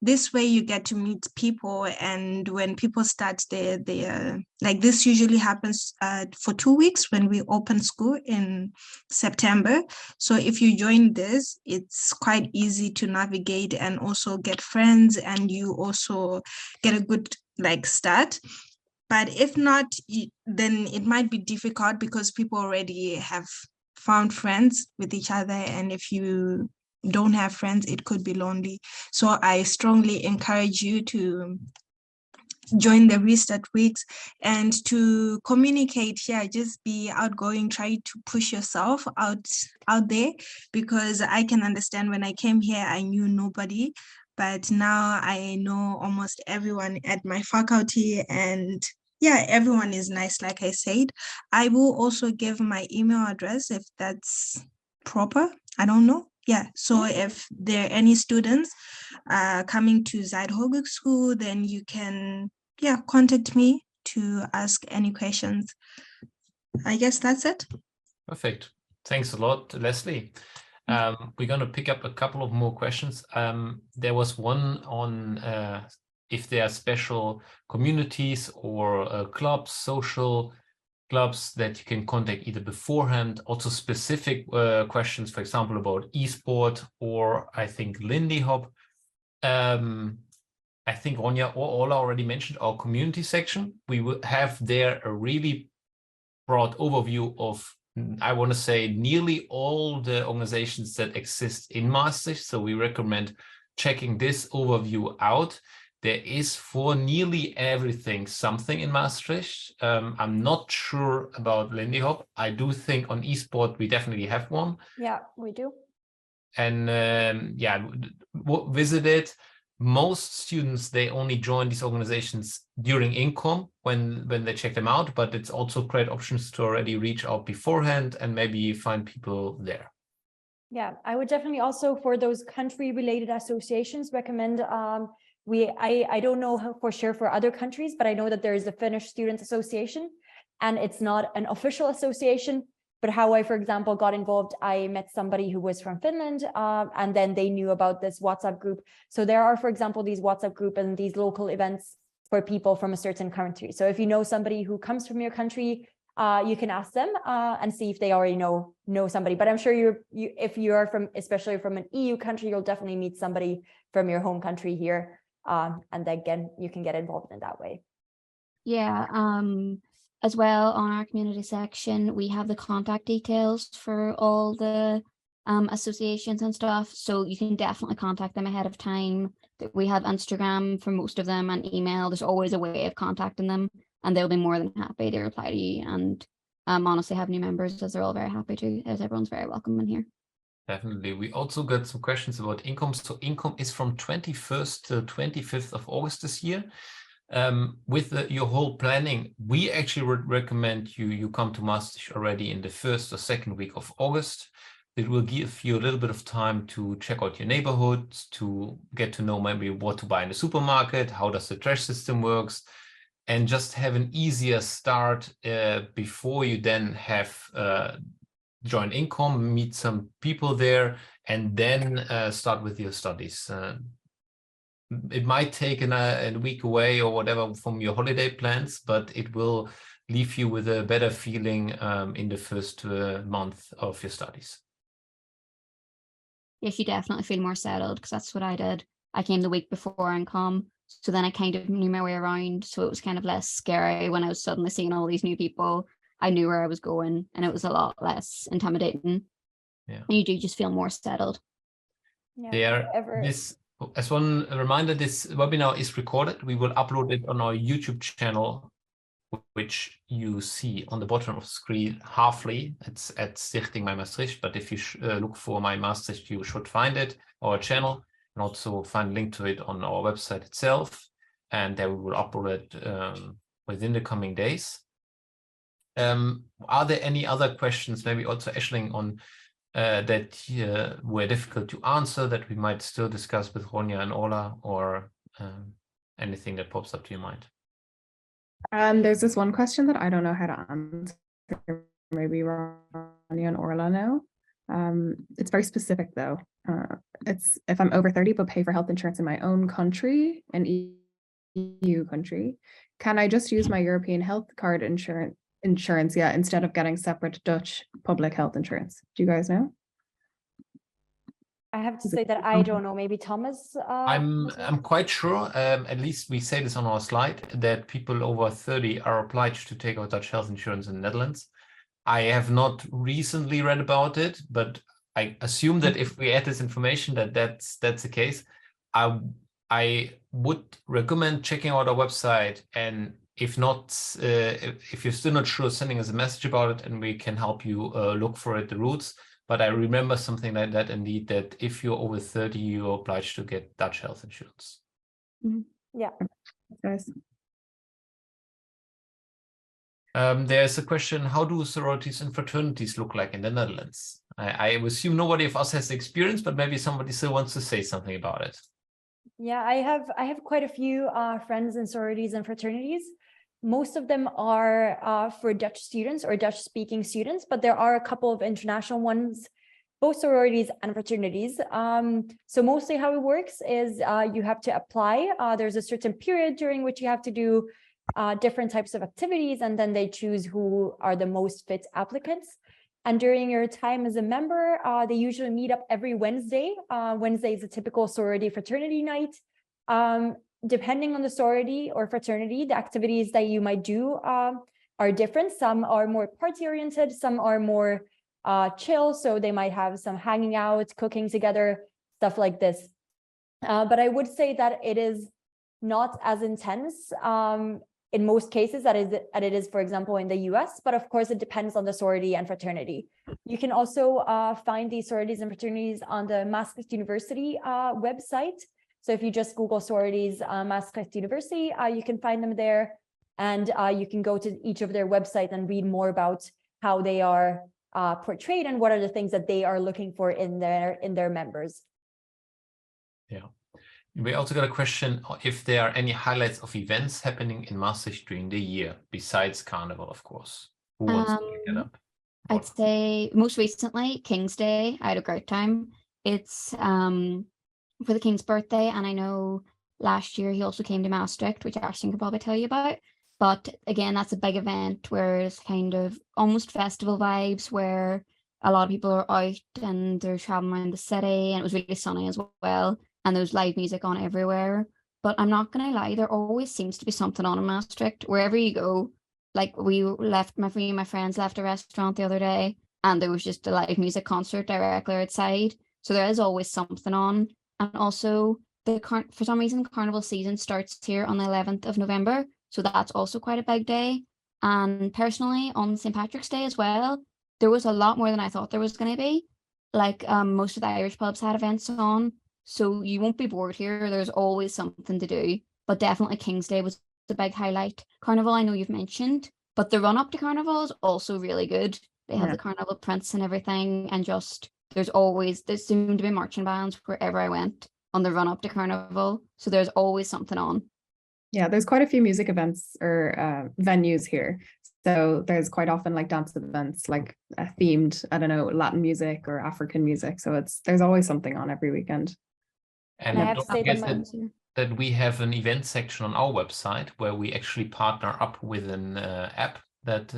This way you get to meet people, and when people start their like this usually happens for 2 weeks when we open school in September. So if you join this, it's quite easy to navigate and also get friends, and you also get a good start. But if not, then it might be difficult because people already have found friends with each other, and if you don't have friends, it could be lonely. So I strongly encourage you to join the restart weeks and to communicate. Just be outgoing, try to push yourself out there, because I can understand when I came here I knew nobody, but now I know almost everyone at my faculty, and everyone is nice. Like I said, I will also give my email address if that's proper. I don't know. So if there are any students coming to Neighbourhoods School, then you can contact me to ask any questions. I guess that's it. Perfect. Thanks a lot, Leslie. We're going to pick up a couple of more questions. There was one on if there are special communities or clubs, social clubs that you can contact either beforehand, also specific questions, for example, about esport, or I think Lindy Hop. I think Ronja or Ola already mentioned our community section. We will have there a really broad overview of, I want to say, nearly all the organizations that exist in Maastricht. So we recommend checking this overview out. There is for nearly everything something in Maastricht. I'm not sure about Lindy Hop. I do think on eSport we definitely have one. Yeah, we do. And visit it. Most students, they only join these organizations during INKOM when they check them out, but it's also great options to already reach out beforehand and maybe find people there. Yeah, I would definitely also, for those country-related associations, recommend I don't know how for sure for other countries, but I know that there is the Finnish Students Association, and it's not an official association, but how I, for example, got involved, I met somebody who was from Finland, and then they knew about this WhatsApp group. So there are, for example, these WhatsApp group and these local events for people from a certain country. So if you know somebody who comes from your country, you can ask them and see if they already know somebody. But I'm sure if you're from, especially from an EU country, you'll definitely meet somebody from your home country here. And again, you can get involved in that way. As well, on our community section, we have the contact details for all the associations and stuff. So you can definitely contact them ahead of time. We have Instagram for most of them and email. There's always a way of contacting them, and they'll be more than happy to reply to you. And honestly, have new members, as they're all very happy to, as everyone's very welcome in here. Definitely. We also got some questions about INKOM. So INKOM is from 21st to 25th of August this year. With your whole planning, we actually would recommend you come to Maastricht already in the 1st or 2nd week of August. It will give you a little bit of time to check out your neighborhoods, to get to know maybe what to buy in the supermarket, how does the trash system works, and just have an easier start before you then have join INKOM, meet some people there, and then start with your studies. It might take a week away or whatever from your holiday plans, but it will leave you with a better feeling in the first month of your studies. Yes, you definitely feel more settled, because that's what I did. I came the week before INKOM, so then I kind of knew my way around, so it was kind of less scary when I was suddenly seeing all these new people. I knew where I was going, and it was a lot less intimidating. Yeah. And you do just feel more settled. Yeah. As one reminder, this webinar is recorded. We will upload it on our YouTube channel, which you see on the bottom of the screen halfly. It's at Stichting mymaastricht, but if you look for mymaastricht, you should find it, our channel, and also find a link to it on our website itself. And then we will upload it within the coming days. Are there any other questions, maybe also Aisling, on that were difficult to answer that we might still discuss with Ronja and Ola, or anything that pops up to your mind? There's this one question that I don't know how to answer. Maybe Ronja and Orla know. It's very specific though. It's if I'm over 30 but pay for health insurance in my own country, an EU country, can I just use my European health card insurance, instead of getting separate Dutch public health insurance? Do you guys know? I have to say that I don't know. Maybe Thomas. I'm quite sure, at least we say this on our slide, that people over 30 are obliged to take out Dutch health insurance in the Netherlands. I have not recently read about it, but I assume that if we add this information, that's the case. I would recommend checking out our website, and if not, if you're still not sure, sending us a message about it, and we can help you look for it, the routes. But I remember something like that, indeed, that if you're over 30, you're obliged to get Dutch health insurance. Yeah. Guys. There's a question, how do sororities and fraternities look like in the Netherlands? I assume nobody of us has experience, but maybe somebody still wants to say something about it. Yeah, I have quite a few friends in sororities and fraternities. Most of them are for Dutch students or Dutch speaking students, but there are a couple of international ones, both sororities and fraternities. So mostly how it works is you have to apply. There's a certain period during which you have to do different types of activities, and then they choose who are the most fit applicants. And during your time as a member, they usually meet up every Wednesday. Wednesday is a typical sorority fraternity night. Depending on the sorority or fraternity, the activities that you might do are different. Some are more party-oriented, some are more chill, so they might have some hanging out, cooking together, stuff like this. But I would say that it is not as intense in most cases as it is, for example, in the US, but of course it depends on the sorority and fraternity. You can also find these sororities and fraternities on the Maastricht University website. So if you just Google sororities, Maastricht University, you can find them there, and you can go to each of their websites and read more about how they are portrayed and what are the things that they are looking for in their members. Yeah. We also got a question if there are any highlights of events happening in Maastricht during the year, besides Carnival, of course. Who wants to pick it up? I'd say most recently, King's Day. I had a great time. It's for the King's birthday, and I know last year he also came to Maastricht, which Ashton could probably tell you about. But again, that's a big event where it's kind of almost festival vibes, where a lot of people are out and they're traveling around the city, and it was really sunny as well. And there's live music on everywhere. But I'm not going to lie, there always seems to be something on in Maastricht. Wherever you go, like me and my friends left a restaurant the other day, and there was just a live music concert directly outside. So there is always something on. And also, for some reason, Carnival season starts here on the 11th of November. So that's also quite a big day. And personally, on St. Patrick's Day as well, there was a lot more than I thought there was going to be. like most of the Irish pubs had events on, so you won't be bored here. There's always something to do, but definitely King's Day was the big highlight. Carnival, I know you've mentioned, but the run up to Carnival is also really good. They have Yeah. the Carnival prints and everything, and just there's soon to be marching bands wherever I went on the run up to Carnival, so there's always something on. Yeah, there's quite a few music events or venues here. So there's quite often like dance events, like themed, I don't know, Latin music or African music. So there's always something on every weekend. And I have to don't say forget that that we have an event section on our website where we actually partner up with an app that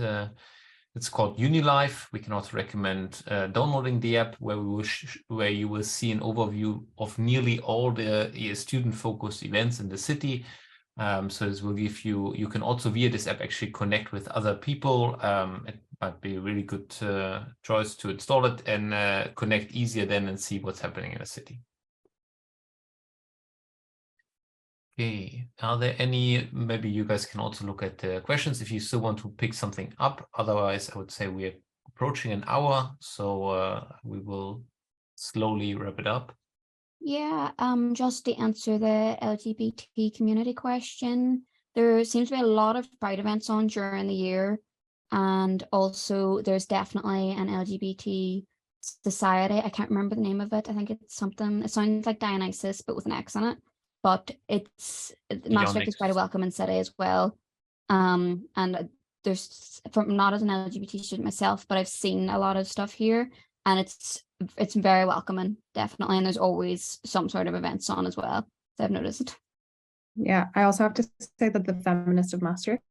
it's called UniLife. We can also recommend downloading the app where you will see an overview of nearly all the student-focused events in the city. So this will give you can also via this app actually connect with other people. It might be a really good choice to install it and connect easier then and see what's happening in the city. Okay, are there any, maybe you guys can also look at the questions if you still want to pick something up. Otherwise, I would say we're approaching an hour, so we will slowly wrap it up. Yeah, just to answer the LGBT community question, there seems to be a lot of Pride events on during the year, and also there's definitely an LGBT society. I can't remember the name of it. I think it's something, it sounds like Dionysus, but with an X on it. But Maastricht is quite a welcoming city as well. And there's, from not as an LGBT student myself, but I've seen a lot of stuff here, and it's very welcoming, definitely. And there's always some sort of events on as well, that I've noticed. Yeah, I also have to say that the Feminist of Maastricht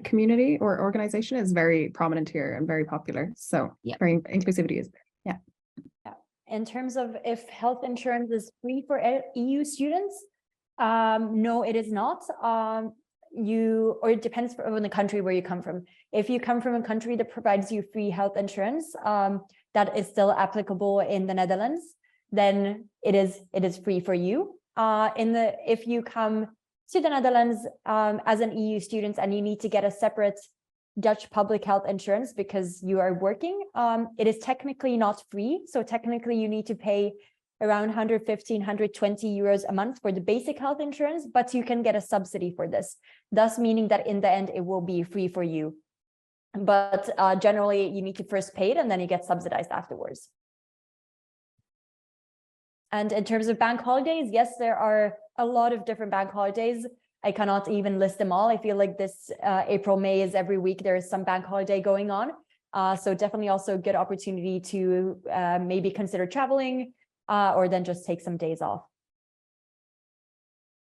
community or organization is very prominent here and very popular. So yeah, very inclusivity is there. Yeah. In terms of if health insurance is free for EU students, no, it is not. Or it depends on the country where you come from. If you come from a country that provides you free health insurance, that is still applicable in the Netherlands, then it is free for you. If you come to the Netherlands as an EU student and you need to get a separate Dutch public health insurance because you are working, it is technically not free. So technically you need to pay around 115, 120 euros a month for the basic health insurance, but you can get a subsidy for this, thus meaning that in the end, it will be free for you. But generally you need to first pay it and then you get subsidized afterwards. And in terms of bank holidays, yes, there are a lot of different bank holidays. I cannot even list them all. I feel like this April, May is every week there is some bank holiday going on. So definitely also a good opportunity to maybe consider traveling or then just take some days off.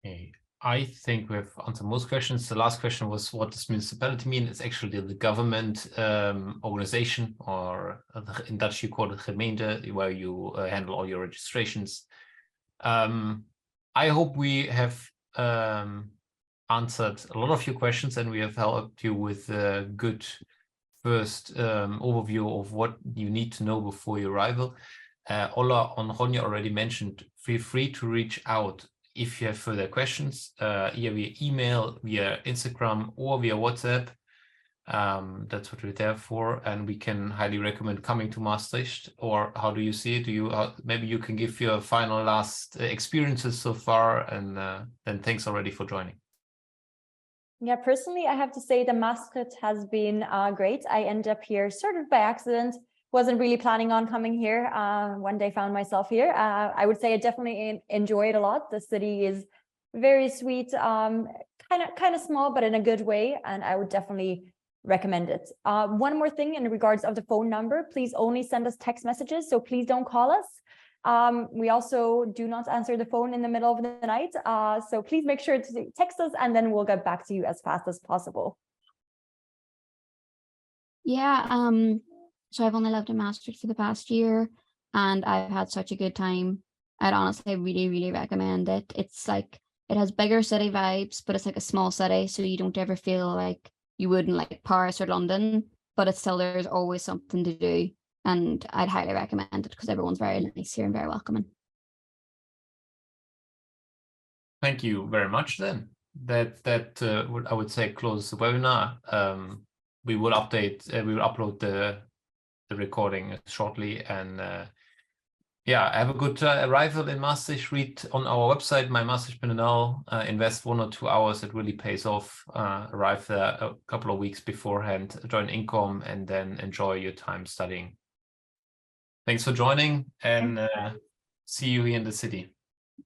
Okay. I think we've answered most questions. The last question was, what does municipality mean? It's actually the government organization, or in Dutch you call it gemeente, where you handle all your registrations. I hope we have answered a lot of your questions and we have helped you with a good first overview of what you need to know before your arrival. Ola and Ronja already mentioned, feel free to reach out if you have further questions, either via email, via Instagram, or via WhatsApp. That's what we're there for, and we can highly recommend coming to Maastricht. Or how do you see it? Maybe you can give your final last experiences so far, and then thanks already for joining. Yeah, personally, I have to say the Maastricht has been great. I ended up here sort of by accident. Wasn't really planning on coming here. One day found myself here. I would say I definitely enjoy it a lot. The city is very sweet, kind of small, but in a good way. And I would definitely recommend it. One more thing in regards of the phone number, please only send us text messages. So please don't call us. We also do not answer the phone in the middle of the night. So please make sure to text us and then we'll get back to you as fast as possible. Yeah, so I've only lived in Maastricht for the past year and I've had such a good time. I'd honestly really, really recommend it. It's like, it has bigger city vibes, but it's like a small city, so you don't ever feel like you would in like Paris or London, but it's still, there's always something to do. And I'd highly recommend it because everyone's very nice here and very welcoming. Thank you very much then. That I would say close the webinar. We will upload the the recording shortly. And yeah, have a good arrival in Maastricht. Read on our website, mymaastricht.nl, invest 1 or 2 hours. It really pays off. Arrive there a couple of weeks beforehand, join INKOM, and then enjoy your time studying. Thanks for joining, and see you here in the city.